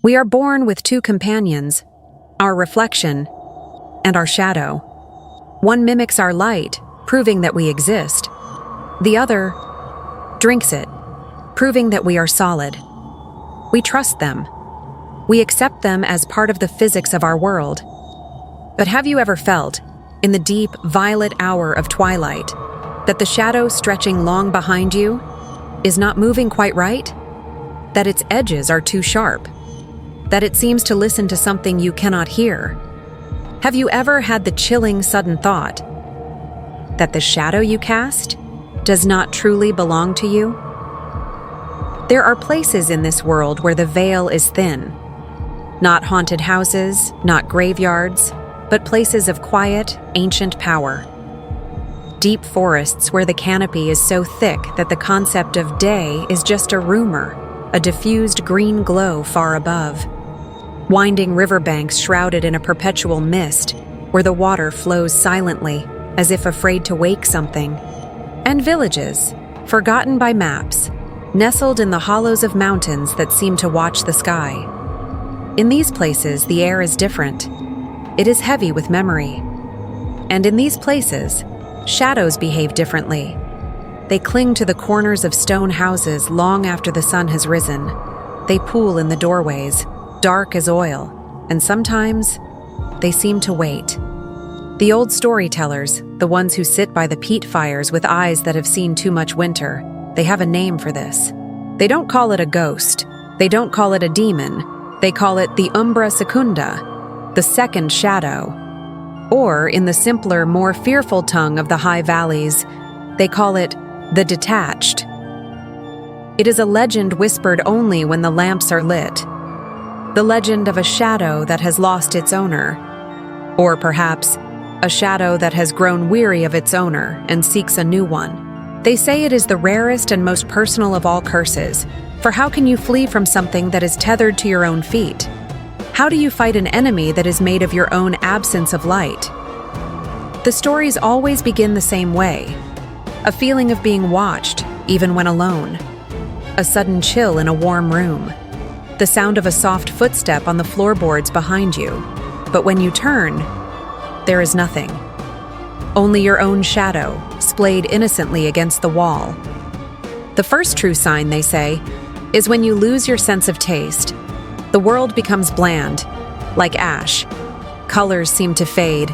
We are born with two companions, our reflection and our shadow. One mimics our light, proving that we exist. The other drinks it, proving that we are solid. We trust them. We accept them as part of the physics of our world. But have you ever felt, in the deep, violet hour of twilight, that the shadow stretching long behind you is not moving quite right? That its edges are too sharp? That it seems to listen to something you cannot hear? Have you ever had the chilling sudden thought that the shadow you cast does not truly belong to you? There are places in this world where the veil is thin. Not haunted houses, not graveyards, but places of quiet, ancient power. Deep forests where the canopy is so thick that the concept of day is just a rumor, a diffused green glow far above. Winding riverbanks shrouded in a perpetual mist, where the water flows silently, as if afraid to wake something. And villages, forgotten by maps, nestled in the hollows of mountains that seem to watch the sky. In these places, the air is different. It is heavy with memory. And in these places, shadows behave differently. They cling to the corners of stone houses long after the sun has risen. They pool in the doorways, dark as oil, and sometimes they seem to wait. The old storytellers, the ones who sit by the peat fires with eyes that have seen too much winter, they have a name for this. They don't call it a ghost. They don't call it a demon. They call it the Umbra Secunda, the second shadow. Or, in the simpler, more fearful tongue of the high valleys, they call it the Detached. It is a legend whispered only when the lamps are lit. The legend of a shadow that has lost its owner. Or perhaps, a shadow that has grown weary of its owner and seeks a new one. They say it is the rarest and most personal of all curses, for how can you flee from something that is tethered to your own feet? How do you fight an enemy that is made of your own absence of light? The stories always begin the same way. A feeling of being watched, even when alone. A sudden chill in a warm room. The sound of a soft footstep on the floorboards behind you. But when you turn, there is nothing. Only your own shadow, splayed innocently against the wall. The first true sign, they say, is when you lose your sense of taste. The world becomes bland, like ash. Colors seem to fade,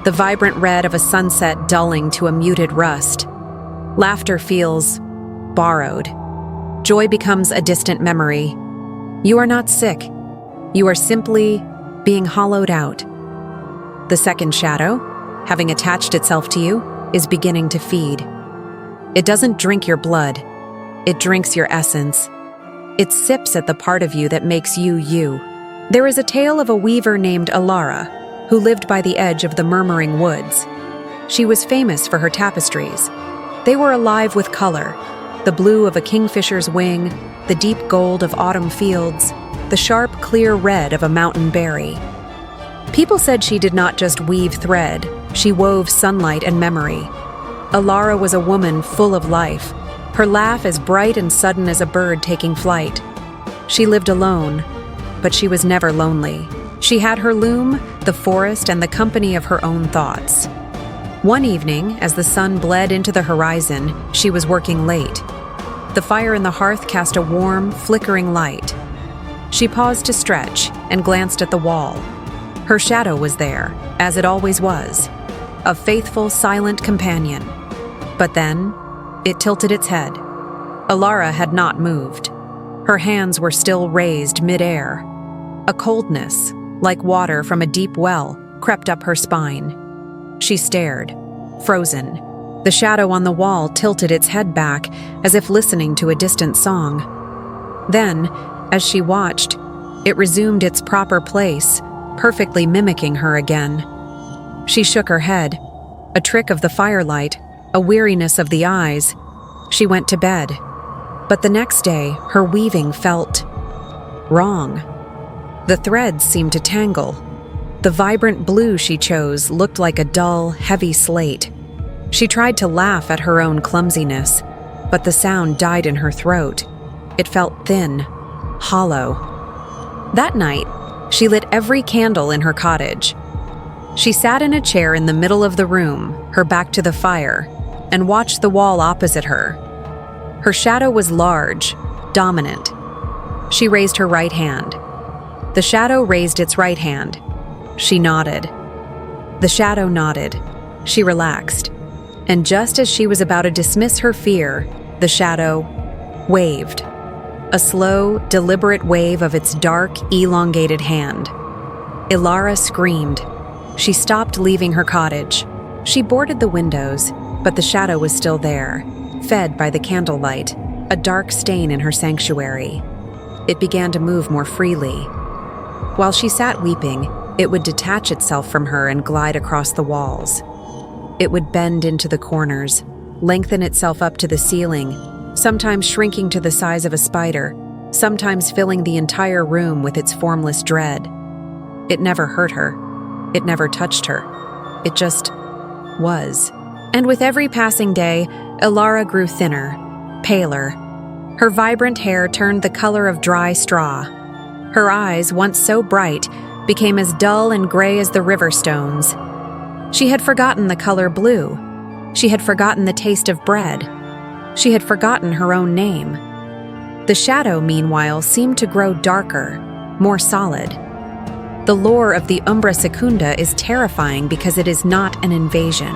the vibrant red of a sunset dulling to a muted rust. Laughter feels borrowed. Joy becomes a distant memory. You are not sick. You are simply being hollowed out. The second shadow, having attached itself to you, is beginning to feed. It doesn't drink your blood. It drinks your essence. It sips at the part of you that makes you you. There is a tale of a weaver named Elara, who lived by the edge of the murmuring woods. She was famous for her tapestries. They were alive with color, the blue of a kingfisher's wing, the deep gold of autumn fields, the sharp, clear red of a mountain berry. People said she did not just weave thread, she wove sunlight and memory. Elara was a woman full of life, her laugh as bright and sudden as a bird taking flight. She lived alone, but she was never lonely. She had her loom, the forest, and the company of her own thoughts. One evening, as the sun bled into the horizon, she was working late. The fire in the hearth cast a warm, flickering light. She paused to stretch and glanced at the wall. Her shadow was there, as it always was, a faithful, silent companion. But then, it tilted its head. Elara had not moved. Her hands were still raised mid-air. A coldness, like water from a deep well, crept up her spine. She stared, frozen. The shadow on the wall tilted its head back, as if listening to a distant song. Then, as she watched, it resumed its proper place, perfectly mimicking her again. She shook her head, a trick of the firelight, a weariness of the eyes. She went to bed. But the next day, her weaving felt wrong. The threads seemed to tangle. The vibrant blue she chose looked like a dull, heavy slate. She tried to laugh at her own clumsiness, but the sound died in her throat. It felt thin, hollow. That night, she lit every candle in her cottage. She sat in a chair in the middle of the room, her back to the fire, and watched the wall opposite her. Her shadow was large, dominant. She raised her right hand. The shadow raised its right hand. She nodded. The shadow nodded. She relaxed. And just as she was about to dismiss her fear, the shadow waved. A slow, deliberate wave of its dark, elongated hand. Elara screamed. She stopped leaving her cottage. She boarded the windows, but the shadow was still there, fed by the candlelight, a dark stain in her sanctuary. It began to move more freely. While she sat weeping, it would detach itself from her and glide across the walls. It would bend into the corners, lengthen itself up to the ceiling, sometimes shrinking to the size of a spider, sometimes filling the entire room with its formless dread. It never hurt her. It never touched her. It just was. And with every passing day, Elara grew thinner, paler. Her vibrant hair turned the color of dry straw. Her eyes, once so bright, became as dull and gray as the river stones. She had forgotten the color blue. She had forgotten the taste of bread. She had forgotten her own name. The shadow, meanwhile, seemed to grow darker, more solid. The lore of the Umbra Secunda is terrifying because it is not an invasion.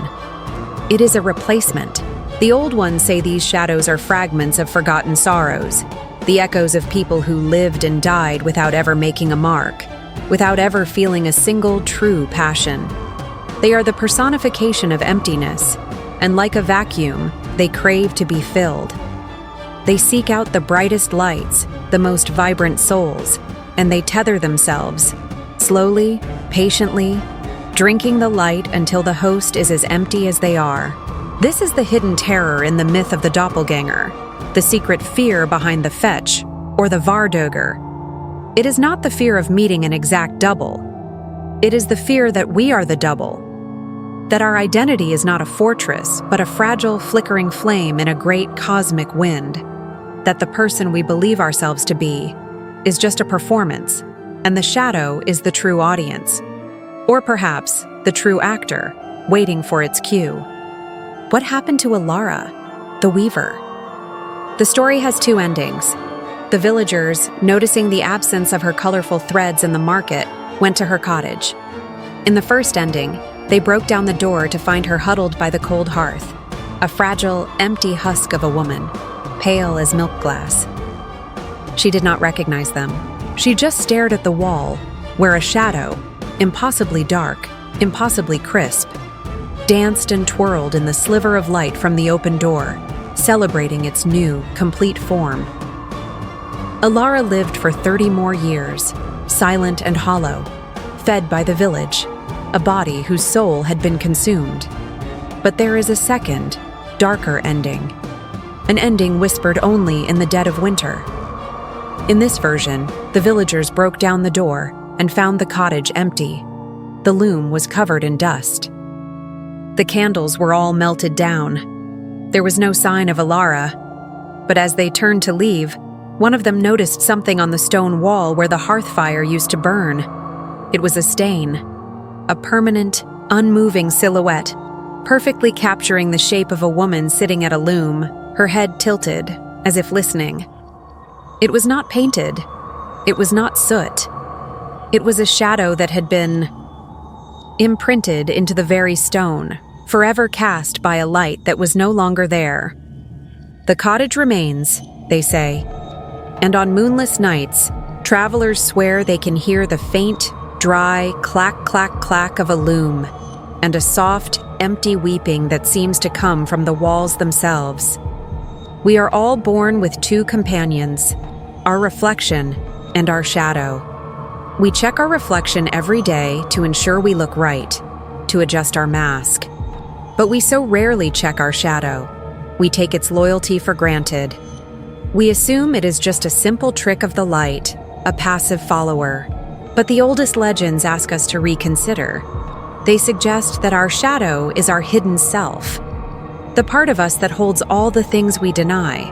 It is a replacement. The old ones say these shadows are fragments of forgotten sorrows, the echoes of people who lived and died without ever making a mark, without ever feeling a single true passion. They are the personification of emptiness, and like a vacuum, they crave to be filled. They seek out the brightest lights, the most vibrant souls, and they tether themselves, slowly, patiently, drinking the light until the host is as empty as they are. This is the hidden terror in the myth of the Doppelgänger, the secret fear behind the fetch, or the Vardöger. It is not the fear of meeting an exact double. It is the fear that we are the double, that our identity is not a fortress, but a fragile, flickering flame in a great cosmic wind, that the person we believe ourselves to be is just a performance, and the shadow is the true audience, or perhaps the true actor, waiting for its cue. What happened to Elara, the weaver? The story has two endings. The villagers, noticing the absence of her colorful threads in the market, went to her cottage. In the first ending, they broke down the door to find her huddled by the cold hearth, a fragile, empty husk of a woman, pale as milk glass. She did not recognize them. She just stared at the wall, where a shadow, impossibly dark, impossibly crisp, danced and twirled in the sliver of light from the open door, celebrating its new, complete form. Elara lived for 30 more years, silent and hollow, fed by the village, a body whose soul had been consumed. But there is a second, darker ending, an ending whispered only in the dead of winter. In this version, the villagers broke down the door and found the cottage empty. The loom was covered in dust. The candles were all melted down. There was no sign of Elara, but as they turned to leave, one of them noticed something on the stone wall where the hearth fire used to burn. It was a stain, a permanent, unmoving silhouette, perfectly capturing the shape of a woman sitting at a loom, her head tilted, as if listening. It was not painted. It was not soot. It was a shadow that had been imprinted into the very stone, forever cast by a light that was no longer there. The cottage remains, they say, and on moonless nights, travelers swear they can hear the faint, dry clack, clack, clack of a loom, and a soft, empty weeping that seems to come from the walls themselves. We are all born with two companions, our reflection and our shadow. We check our reflection every day to ensure we look right, to adjust our mask. But we so rarely check our shadow. We take its loyalty for granted. We assume it is just a simple trick of the light, a passive follower. But the oldest legends ask us to reconsider. They suggest that our shadow is our hidden self, the part of us that holds all the things we deny,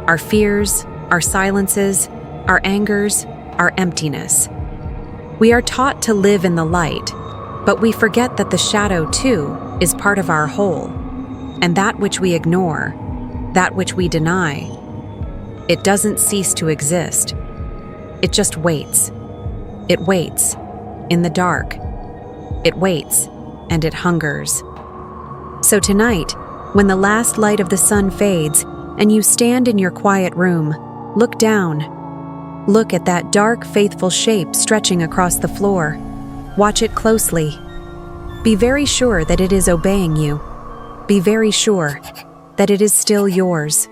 our fears, our silences, our angers, our emptiness. We are taught to live in the light, but we forget that the shadow, too, is part of our whole, and that which we ignore, that which we deny, it doesn't cease to exist. It just waits. It waits, in the dark. It waits, and it hungers. So tonight, when the last light of the sun fades, and you stand in your quiet room, look down. Look at that dark, faithful shape stretching across the floor. Watch it closely. Be very sure that it is obeying you. Be very sure that it is still yours.